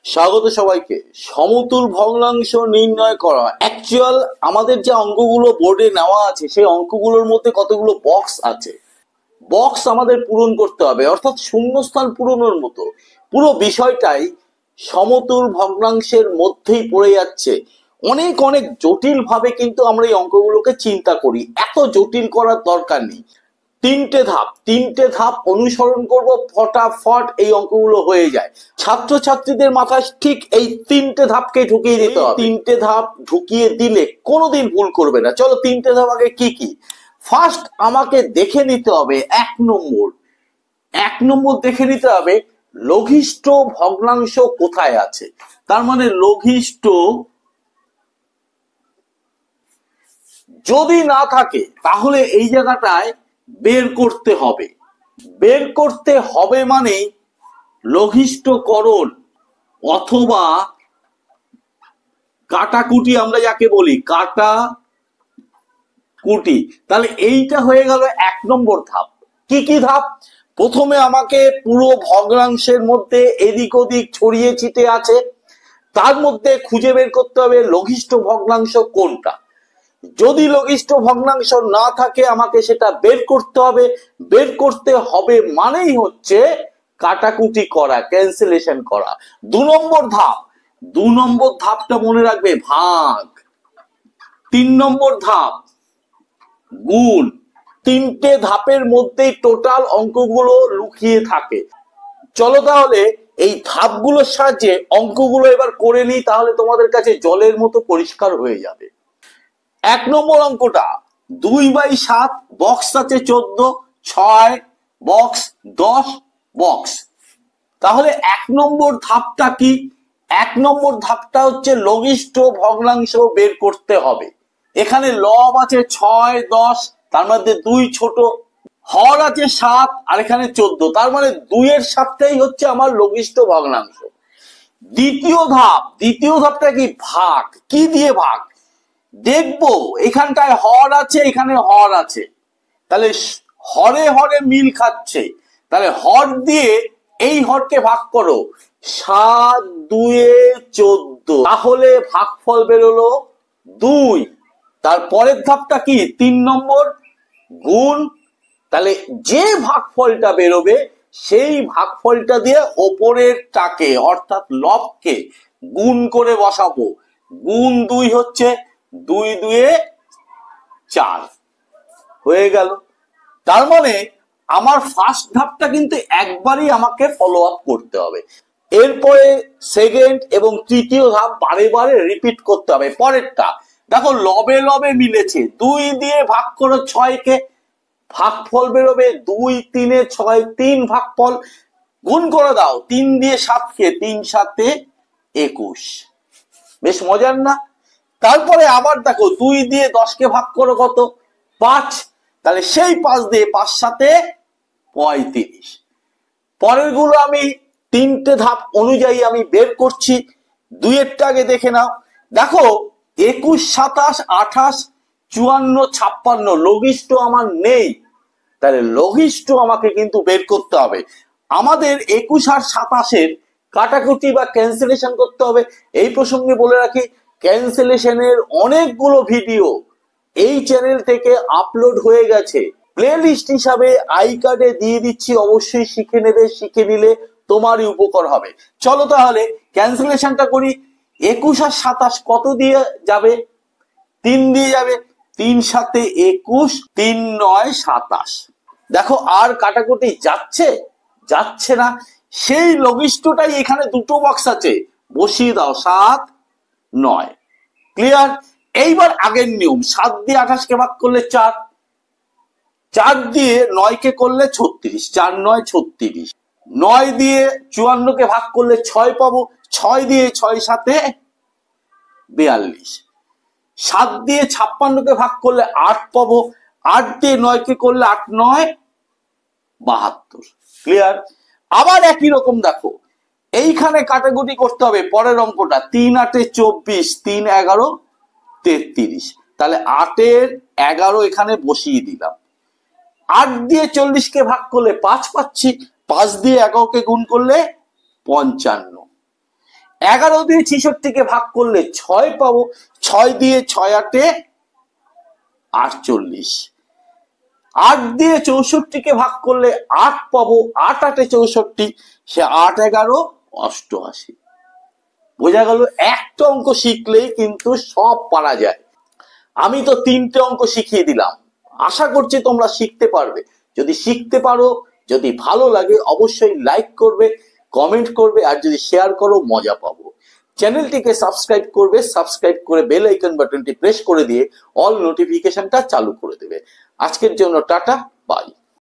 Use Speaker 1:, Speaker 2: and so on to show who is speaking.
Speaker 1: স্বাগত সবাইকে। সমতুল ভগ্নাংশ নির্ণয় করা অ্যাকচুয়াল আমাদের যে অঙ্কগুলো বোর্ডে নেওয়া আছে সেই অঙ্কগুলোর মধ্যে কতগুলো বক্স আছে, বক্স আমাদের পূরণ করতে হবে, অর্থাৎ শূন্যস্থান পূরণের মতো পুরো বিষয়টাই সমতুল ভগ্নাংশের মধ্যেই পড়ে যাচ্ছে। অনেক অনেক জটিল ভাবে কিন্তু আমরা এই অঙ্কগুলোকে চিন্তা করি, এত জটিল করার দরকার নেই। তিনটে ধাপ অনুসরণ করব, ফটাফট এই অঙ্কগুলো হয়ে যায়। ছাত্রছাত্রীদের মাথায় ঠিক এই তিনটে ধাপকে ঢুকিয়ে দিতে হবে। তিনটে ধাপ ঢুকিয়ে দিলে কোনোদিন ভুল করবে না। চলো তিনটে ধাপ আগে কি কি। ফার্স্ট আমাকে দেখে নিতে হবে এক নম্বর দেখে নিতে হবে লঘিষ্ঠ ভগ্নাংশ কোথায় আছে। তার মানে লঘিষ্ঠ যদি না থাকে তাহলে এই জায়গাটায় বের করতে হবে মানে লঘিষ্ঠকরণ অথবা কাটাকুটি, আমরা যাকে বলি কাটাকুটি। তাহলে এইটা হয়ে গেল এক নম্বর ধাপ। কি কি ধাপ? প্রথমে আমাকে পুরো ভগ্নাংশের মধ্যে এদিক ওদিক ছড়িয়ে ছিটে আছে, তার মধ্যে খুঁজে বের করতে হবে লঘিষ্ঠ ভগ্নাংশ কোনটা। যদি লঘিষ্ঠ ভগ্নাংশ না থাকে আমাকে সেটা বের করতে হবে মানেই হচ্ছে কাটাকুটি করা, ক্যান্সেলেশন করা। দু নম্বর ধাপটা মনে রাখবে ভাগ। 3 নম্বর ধাপ গুণ। তিনটে ধাপের মধ্যেই টোটাল অঙ্কগুলো লুকিয়ে থাকে। চলো তাহলে এই ধাপগুলোর সাহায্যে অঙ্কগুলো এবার করে নিই, তাহলে তোমাদের কাছে জলের মতো পরিষ্কার হয়ে যাবে। 1 নম্বর অঙ্কটা 2/7, বক্স আছে 14, 6 বক্স, 10 বক্স। তাহলে 1 নম্বর ধাপটা কি? 1 নম্বর ধাপটা হচ্ছে লঘিষ্ঠ ভগ্নাংশ বের করতে হবে। এখানে লব আছে 6, 10, তার মধ্যে 2 ছোট, হর আছে 7 আর এখানে 14, তার মানে 2 এর সাথেই হচ্ছে আমার লঘিষ্ঠ ভগ্নাংশ। দ্বিতীয় ধাপটা কি? ভাগ। কি দিয়ে ভাগ? দেখবো এখানটায় হর আছে, এখানে হর আছে, তাহলে হরে হরে মিল খাচ্ছে, তাহলে হর দিয়ে এই হরকে ভাগ করো, 7 2 14, তাহলে ভাগফল বেরোলো 2। তারপরের ধাপটা কি? 3 নম্বর গুণ। তাহলে যে ভাগফলটা বেরোবে সেই ভাগফলটা দিয়ে ওপরেরটাকে অর্থাৎ লবকে গুণ করে বসাবো। গুণ 2 হচ্ছে 2 2 4 হয়ে গেল। তার মানে আমার ফার্স্ট ধাপটা কিন্তু একবারই আমাকে ফলো আপ করতে হবে, এরপরে সেকেন্ড এবং তৃতীয় ধাপ বারে বারে রিপিট করতে হবে। পরেরটা দেখো লবে লবে মিলেছে, 2 দিয়ে ভাগ করো 6 কে, ভাগফল বেরোবে 2 3 6, 3 ভাগফল গুণ করে দাও 3 দিয়ে 7 কে, 3 7 21, বেশ মজার না? তারপরে আবার দেখো 2 দিয়ে 10 কে ভাগ করো কত? 5, তাহলে সেই 5 দিয়ে 5 7 35। পরের গুলো আমি তিনটে ধাপ অনুযায়ী আমি বের করছি। 2 এরটা আগে দেখে নাও। দেখো 21 27 28 54 56 লঘিষ্ঠ আমার নেই, তাহলে লঘিষ্ঠ আমাকে কিন্তু বের করতে হবে। আমাদের 21 আর 27 কাটাকুটি বা ক্যান্সেলেশন করতে হবে। এই প্রসঙ্গে বলে রাখি, ক্যান্সেলেশনের অনেকগুলো ভিডিও এই চ্যানেল থেকে আপলোড হয়ে গেছে, প্লে লিস্ট হিসাবে আই কার্ডে দিয়ে দিচ্ছি, অবশ্যই শিখে নেবে। শিখে নিলে তোমারই উপকার হবে। চলো তাহলে ক্যান্সেলেশনটা করি। 21 আর 27 কত দিয়ে যাবে? 3 দিয়ে যাবে। 3 7 21, 3 9 27। দেখো আর কাটাকুটি যাচ্ছে না, সেই লঘিষ্ঠটাই এখানে দুটো বক্স আছে, বসিয়ে দাও 7 9। ক্লিয়ার? এইবার আগের নিয়ম, 7 দিয়ে 28 কে ভাগ করলে 4, 4 দিয়ে 9 কে করলে 36, 4 9 36, 9 দিয়ে 54 কে ভাগ করলে 6 পাবো, 6 দিয়ে 6 7 42, 7 দিয়ে 56 কে ভাগ করলে 8 পাবো, 8 দিয়ে 9 কে করলে 8 9 72। ক্লিয়ার? আবার একই রকম দেখো এইখানে কাটাকুটি করতে হবে। পরের অঙ্কটা 3 8 24, 3 11 33, তাহলে 8 এর 11 এখানে বসিয়ে দিলাম। 8 দিয়ে 40 কে ভাগ করলে 5 পাচ্ছি, 5 দিয়ে 11 কে গুণ করলে 55। 11 দিয়ে 66কে ভাগ করলে 6 পাবো, 6 দিয়ে 6 8 48, 8 দিয়ে 64কে ভাগ করলে 8 পাবো, 8 8 64, সে 8 11 88। বোঝা গেল একটা অঙ্ক শিখলেই কিন্তু সব পারা যায়। আমি তো 3টে অঙ্ক শিখিয়ে দিলাম, আশা করছি তোমরা শিখতে পারবে। যদি শিখতে পারো, যদি ভালো লাগে অবশ্যই লাইক করবে, কমেন্ট করবে, আর যদি শেয়ার করো মজা পাবো। চ্যানেলটিকে সাবস্ক্রাইব করবে, সাবস্ক্রাইব করে বেল আইকন বাটনটি প্রেস করে দিয়ে অল নোটিফিকেশনটা চালু করে দেবে। আজকের জন্য টাটা, বাই।